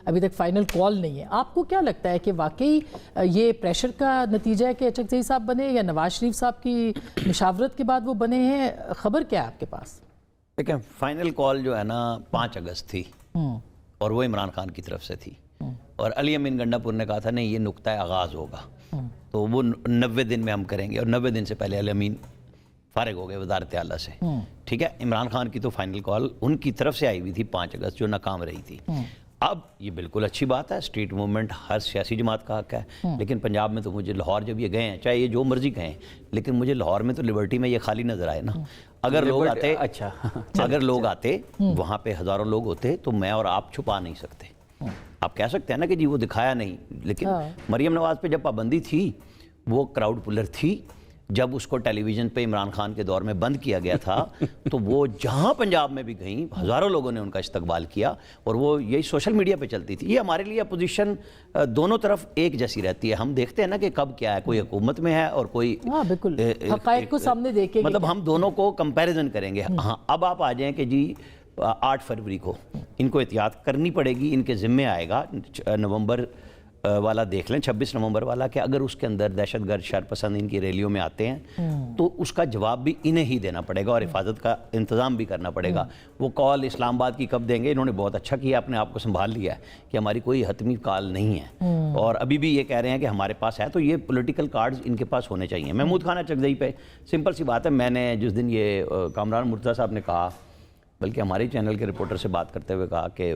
ابھی تک final call نہیں ہے. آپ کو کیا لگتا ہے کہ واقعی یہ پریشر کا نتیجہ ہے کہ اچکزئی صاحب بنے یا نواز شریف صاحب کی مشاورت کے بعد وہ بنے ہیں؟ خبر کیا ہے آپ کے پاس؟ دیکھیں فائنل کال جو ہے نا 5 اگست تھی اور وہ عمران خان کی طرف سے تھی اور علی امین گنڈا پور نے کہا تھا نہیں یہ نقطہ آغاز ہوگا تو وہ 90 دن میں ہم کریں گے اور 90 دن سے پہلے علی امین فارغ ہو گئے وزارت اعلیٰ سے. ٹھیک ہے, عمران خان کی تو فائنل کال ان کی طرف سے آئی ہوئی تھی 5 اگست جو ناکام رہی تھی. اب یہ بالکل اچھی بات ہے, اسٹریٹ موومنٹ ہر سیاسی جماعت کا حق ہے, لیکن پنجاب میں تو مجھے لاہور جب یہ گئے ہیں چاہے یہ جو مرضی کہیں لیکن مجھے لاہور میں تو لبرٹی میں یہ خالی نظر آئے نا. اگر لوگ آتے وہاں پہ ہزاروں لوگ ہوتے تو میں اور آپ چھپا نہیں سکتے. آپ کہہ سکتے ہیں نا کہ جی وہ دکھایا نہیں, لیکن مریم نواز پہ جب پابندی تھی وہ کراؤڈ پلر تھی. جب اس کو ٹیلی ویژن پہ عمران خان کے دور میں بند کیا گیا تھا تو وہ جہاں پنجاب میں بھی گئیں ہزاروں لوگوں نے ان کا استقبال کیا اور وہ یہی سوشل میڈیا پہ چلتی تھی. یہ ہمارے لیے اپوزیشن دونوں طرف ایک جیسی رہتی ہے. ہم دیکھتے ہیں نا کہ کب کیا ہے, کوئی حکومت میں ہے اور کوئی بالکل حقائق کو سامنے دیکھیں, مطلب ہم دونوں کو کمپیریزن کریں گے. ہاں اب آپ آ جائیں کہ جی 8 فروری کو ان کو احتیاط کرنی پڑے گی, ان کے ذمے آئے گا نومبر والا دیکھ لیں 26 نومبر والا کہ اگر اس کے اندر دہشت گرد شر پسند ان کی ریلیوں میں آتے ہیں تو اس کا جواب بھی انہیں ہی دینا پڑے گا اور حفاظت کا انتظام بھی کرنا پڑے گا. وہ کال اسلام آباد کی کب دیں گے, انہوں نے بہت اچھا کیا اپنے آپ کو سنبھال لیا ہے کہ ہماری کوئی حتمی کال نہیں ہے اور ابھی بھی یہ کہہ رہے ہیں کہ ہمارے پاس ہے, تو یہ پولیٹیکل کارڈز ان کے پاس ہونے چاہیے. محمود خان اچکزئی پہ سمپل سی بات ہے, میں نے جس دن یہ کامران مرتضیٰ صاحب نے کہا, بلکہ ہمارے چینل کے رپورٹر سے بات کرتے ہوئے کہا کہ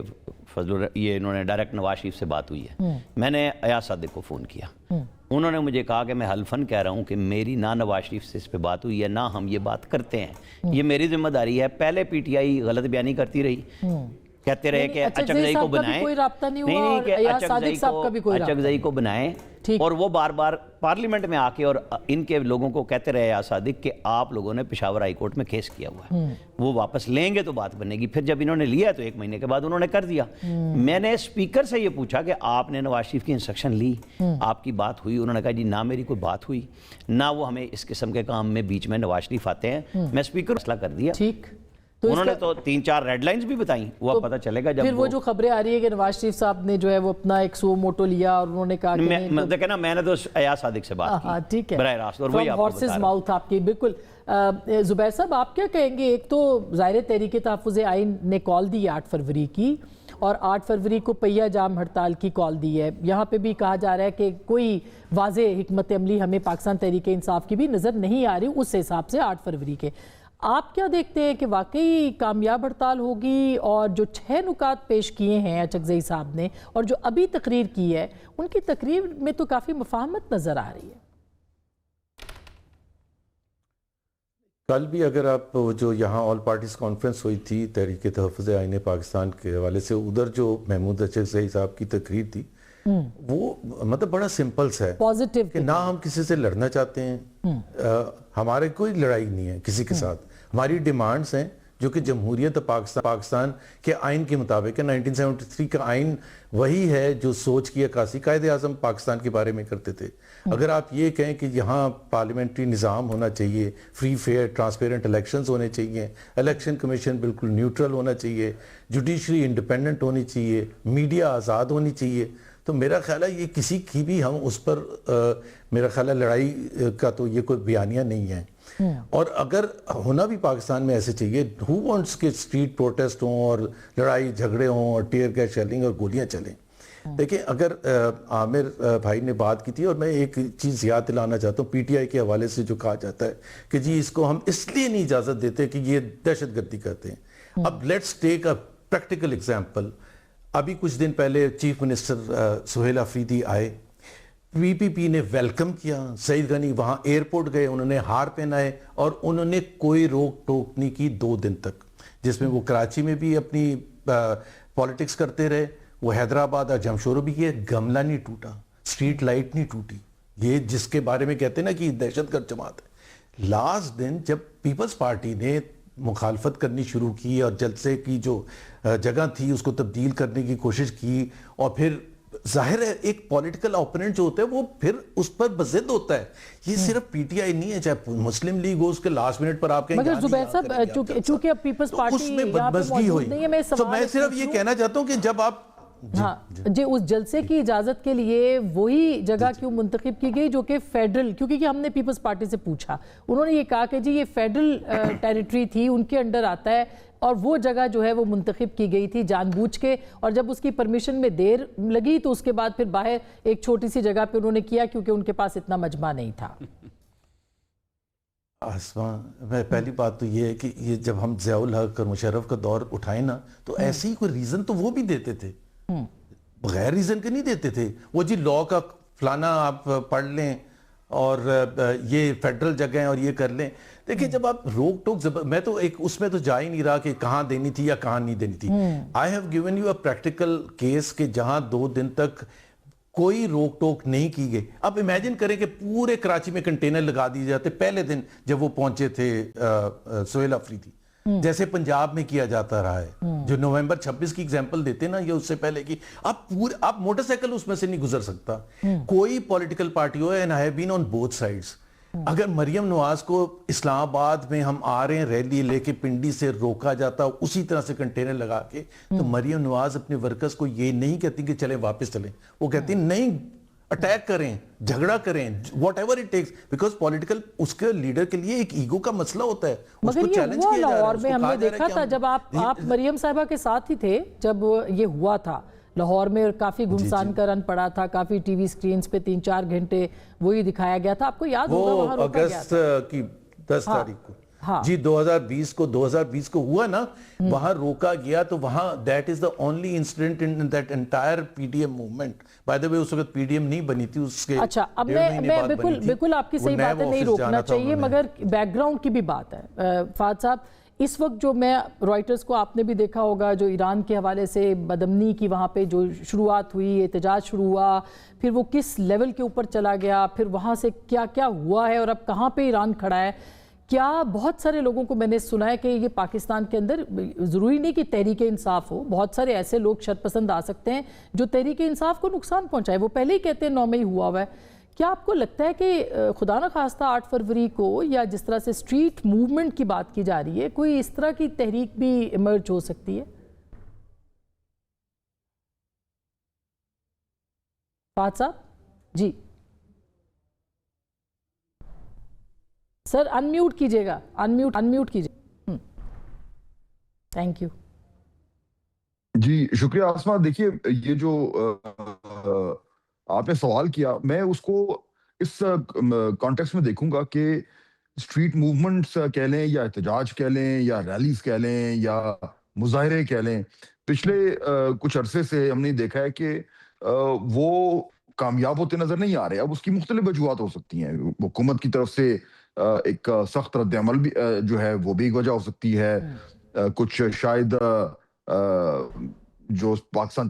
یہ انہوں نے ڈائریکٹ نواز شریف سے بات ہوئی ہے. میں نے ایاز صادق کو فون کیا, انہوں نے مجھے کہا کہ میں حلفاً کہہ رہا ہوں کہ میری نہ نواز شریف سے اس پہ بات ہوئی ہے نہ ہم یہ بات کرتے ہیں, یہ میری ذمہ داری ہے. پہلے پی ٹی آئی غلط بیانی کرتی رہی, کہتے رہے کہ اچکزئی کو بنائیں, نہیں کہ اچکزئی کو بنائیں, اور وہ بار بار پارلیمنٹ میں آ کے اور ان کے لوگوں کو کہتے رہے ایاز صادق کہ آپ لوگوں نے پشاور ہائی کورٹ میں کیس کیا ہوا ہے, وہ واپس لیں گے تو بات بنے گی. پھر جب انہوں نے لیا تو 1 مہینے کے بعد انہوں نے کر دیا. میں نے اسپیکر سے یہ پوچھا کہ آپ نے نواز شریف کی انسٹرکشن لی, آپ کی بات ہوئی؟ انہوں نے کہا جی نہ میری کوئی بات ہوئی نہ وہ ہمیں اس قسم کے کام میں بیچ میں نواز شریف آتے ہیں. میں اسپیکر مسئلہ کر دیا. انہوں نے تو 3-4 ریڈ لائنز بھی بتائیں, وہ پتہ چلے گا جب پھر وہ جو خبریں آ رہی ہے کہ نواز شریف صاحب نے جو ہے وہ اپنا ایک سو موٹو لیا اور انہوں نے کہا کہ میں نے تو ایاز صادق سے بات کی ٹھیک ہے براہ راست, اور وہی آپ کو بتا رہا ہوں. آپ کی بالکل. زبیر صاحب آپ کیا کہیں گے؟ ایک تو ظاہر تحریک تحفظ آئین نے کال دی 8 فروری کی اور 8 فروری کو پہیہ جام ہڑتال کی کال دی ہے. یہاں پہ بھی کہا جا رہا ہے کہ کوئی واضح حکمت عملی ہمیں پاکستان تحریک انصاف کی بھی نظر نہیں آ رہی اس حساب سے 8 فروری کے. آپ کیا دیکھتے ہیں کہ واقعی کامیاب ہڑتال ہوگی؟ اور جو 6 نکات پیش کیے ہیں اچکزئی صاحب نے اور جو ابھی تقریر کی ہے ان کی تقریر میں تو کافی مفاہمت نظر آ رہی ہے. کل بھی اگر آپ جو یہاں آل پارٹیز کانفرنس ہوئی تھی تحریک تحفظ آئین پاکستان کے حوالے سے, ادھر جو محمود اچکزئی صاحب کی تقریر تھی وہ مطلب بڑا سمپل سا ہے پازیٹیو کہ نہ ہم کسی سے لڑنا چاہتے ہیں, ہمارے کوئی لڑائی نہیں ہے کسی کے ساتھ. ہماری ڈیمانڈز ہیں جو کہ جمہوریت پاکستان کے آئین کے مطابق ہے. 1973 کا آئین وہی ہے جو سوچ کی عکاسی قائد اعظم پاکستان کے بارے میں کرتے تھے. اگر آپ یہ کہیں کہ یہاں پارلیمنٹری نظام ہونا چاہیے, فری فیئر ٹرانسپیرنٹ الیکشنز ہونے چاہیے, الیکشن کمیشن بالکل نیوٹرل ہونا چاہیے, جوڈیشری انڈیپینڈنٹ ہونی چاہیے, میڈیا آزاد ہونی چاہیے, تو میرا خیال ہے یہ کسی کی بھی ہم اس پر میرا خیال ہے لڑائی کا تو یہ کوئی بیانیہ نہیں ہے. اور اگر ہونا بھی پاکستان میں ایسے چاہیے, who wants کہ اسٹریٹ پروٹیسٹ ہوں اور لڑائی جھگڑے ہوں اور ٹیئر گیس شیلنگ اور گولیاں چلیں. دیکھیں اگر عامر بھائی نے بات کی تھی, اور میں ایک چیز یاد دلانا چاہتا ہوں پی ٹی آئی کے حوالے سے جو کہا جاتا ہے کہ جی اس کو ہم اس لیے نہیں اجازت دیتے کہ یہ دہشت گردی کرتے ہیں. اب let's take a practical example. ابھی کچھ دن پہلے چیف منسٹر سہیل آفریدی آئے, پی پی پی نے ویلکم کیا, سعید غنی وہاں ایئرپورٹ گئے, انہوں نے ہار پہنائے اور انہوں نے کوئی روک ٹوک نہیں کی 2 دن تک, جس میں وہ کراچی میں بھی اپنی پالیٹکس کرتے رہے, وہ حیدرآباد اور جمشورو بھی کیے, گملہ نہیں ٹوٹا, اسٹریٹ لائٹ نہیں ٹوٹی. یہ جس کے بارے میں کہتے ہیں نا کہ دہشت گرد جماعت ہے. لاسٹ دن جب پیپلز پارٹی نے مخالفت کرنی شروع کی اور جلسے کی جو جگہ تھی اس کو تبدیل کرنے کی کوشش کی, اور پھر ظاہر ہے ایک پولیٹیکل اوپوننٹ جو ہوتا ہے وہ پھر اس پر بضد ہوتا ہے. یہ صرف پی ٹی آئی نہیں ہے, چاہے مسلم لیگ ہو, اس کے لاسٹ منٹ پر آپ کہیں مگر زبیر صاحب چونکہ اب پیپلز پارٹی اس میں بدمزگی ہوئی. تو میں صرف یہ کہنا چاہتا ہوں کہ جب آپ ہاں جی اس جلسے کی اجازت کے لیے وہی جگہ کیوں منتخب کی گئی جو کہ فیڈرل، کیونکہ ہم نے پیپلز پارٹی سے پوچھا، انہوں نے یہ کہا کہ جی یہ فیڈرل ٹیریٹری تھی، ان کے انڈر آتا ہے، اور وہ جگہ جو ہے وہ منتخب کی گئی تھی جان بوجھ کے، اور جب اس کی پرمیشن میں دیر لگی تو اس کے بعد پھر باہر ایک چھوٹی سی جگہ پہ انہوں نے کیا کیونکہ ان کے پاس اتنا مجمع نہیں تھا۔ آسمان، پہلی بات تو یہ ہے کہ یہ جب ہم ضیاء الحق اور مشرف کا دور اٹھائیں نا تو ایسے ہی کوئی ریزن تو وہ بھی دیتے تھے، بغیر ریزن کے نہیں دیتے تھے۔ وہ جی لاء کا فلانا آپ پڑھ لیں اور یہ فیڈرل جگہ ہیں اور یہ کر لیں۔ دیکھیں جب آپ روک ٹوک، میں تو ایک اس میں تو جا ہی نہیں رہا کہ کہاں دینی تھی یا کہاں نہیں دینی تھی۔ I have given you a practical case کہ جہاں 2 دن تک کوئی روک ٹوک نہیں کی گئی۔ اب امیجن کریں کہ پورے کراچی میں کنٹینر لگا دیے جاتے پہلے دن جب وہ پہنچے تھے سہیل آفریدی، جیسے پنجاب میں کیا جاتا رہا ہے، جو نومبر 26 کی ایگزامپل دیتے نا یا اس سے پہلے کی، آپ موٹر سائیکل اس میں سے نہیں گزر سکتا کوئی پولیٹیکل پارٹی ہو، and I have been on both sides. اگر مریم نواز کو اسلام آباد میں ہم آ رہے ہیں ریلی لے کے پنڈی سے روکا جاتا اسی طرح سے کنٹینر لگا کے، تو مریم نواز اپنے ورکرز کو یہ نہیں کہتی کہ چلیں واپس چلیں، وہ کہتی نہیں اٹیک کریں، جھگڑا کریں، whatever it takes, because political اس کے لیڈر کے لیے ایک ایگو کا مسئلہ ہوتا ہے، اس کو چیلنج کیا جا رہا ہے۔ لاہور میں ہم نے دیکھا تھا جب آپ مریم صاحبہ کے ساتھ ہی تھے جب یہ ہوا تھا لاہور میں، کافی گھمسان کا رن پڑا تھا، کافی ٹی وی سکرینز پہ 3-4 گھنٹے وہی دکھایا گیا تھا، آپ کو یاد ہوگا وہاں روکا گیا تھا۔ وہ اگست کی 10 تاریخ کو جی 2020 کو ہوا نا، وہاں روکا گیا، تو وہاں that is the only incident in that entire P D M movement. By the way اس وقت پی ڈی ایم نہیں بنی تھی، اس کے اچھا اب میں بالکل آپ کی صحیح بات ہے، نہیں روکنا چاہیے، مگر بیک گراؤنڈ کی بھی بات ہے فہد صاحب۔ اس وقت جو میں رائٹرز کو آپ نے بھی دیکھا ہوگا جو ایران کے حوالے سے بدامنی کی وہاں پہ جو شروعات ہوئی، احتجاج شروع ہوا، پھر وہ کس لیول کے اوپر چلا گیا، پھر وہاں سے کیا کیا ہوا ہے اور اب کہاں پہ ایران کھڑا ہے، کیا بہت سارے لوگوں کو میں نے سنا ہے کہ یہ پاکستان کے اندر ضروری نہیں کہ تحریک انصاف ہو، بہت سارے ایسے لوگ شرپسند آ سکتے ہیں جو تحریک انصاف کو نقصان پہنچائے، وہ پہلے ہی کہتے ہیں 9 مئی ہوا ہوا ہے۔ کیا آپ کو لگتا ہے کہ خدا نہ خواستہ 8 فروری کو یا جس طرح سے سٹریٹ موومنٹ کی بات کی جا رہی ہے، کوئی اس طرح کی تحریک بھی ایمرج ہو سکتی ہے؟ فہد صاحب جی سر انمیوٹ کیجئے گا، انمیوٹ کیجئے، تھینک یو۔ جی شکریہ آسما۔ دیکھیے یہ جو آپ نے سوال کیا، میں اس کو اس کانٹیکس میں دیکھوں گا کہ اسٹریٹ موومنٹس کہہ لیں یا احتجاج کہہ لیں یا ریلیز کہہ لیں یا مظاہرے کہہ لیں، پچھلے کچھ عرصے سے ہم نے دیکھا ہے کہ وہ کامیاب ہوتے نظر نہیں آ رہے۔ اب اس کی مختلف وجوہات ہو سکتی ہیں، حکومت کی طرف سے ایک سخت رد عمل بھی جو ہے وہ بھی ایک وجہ ہو سکتی ہے، کچھ شاید جو پاکستان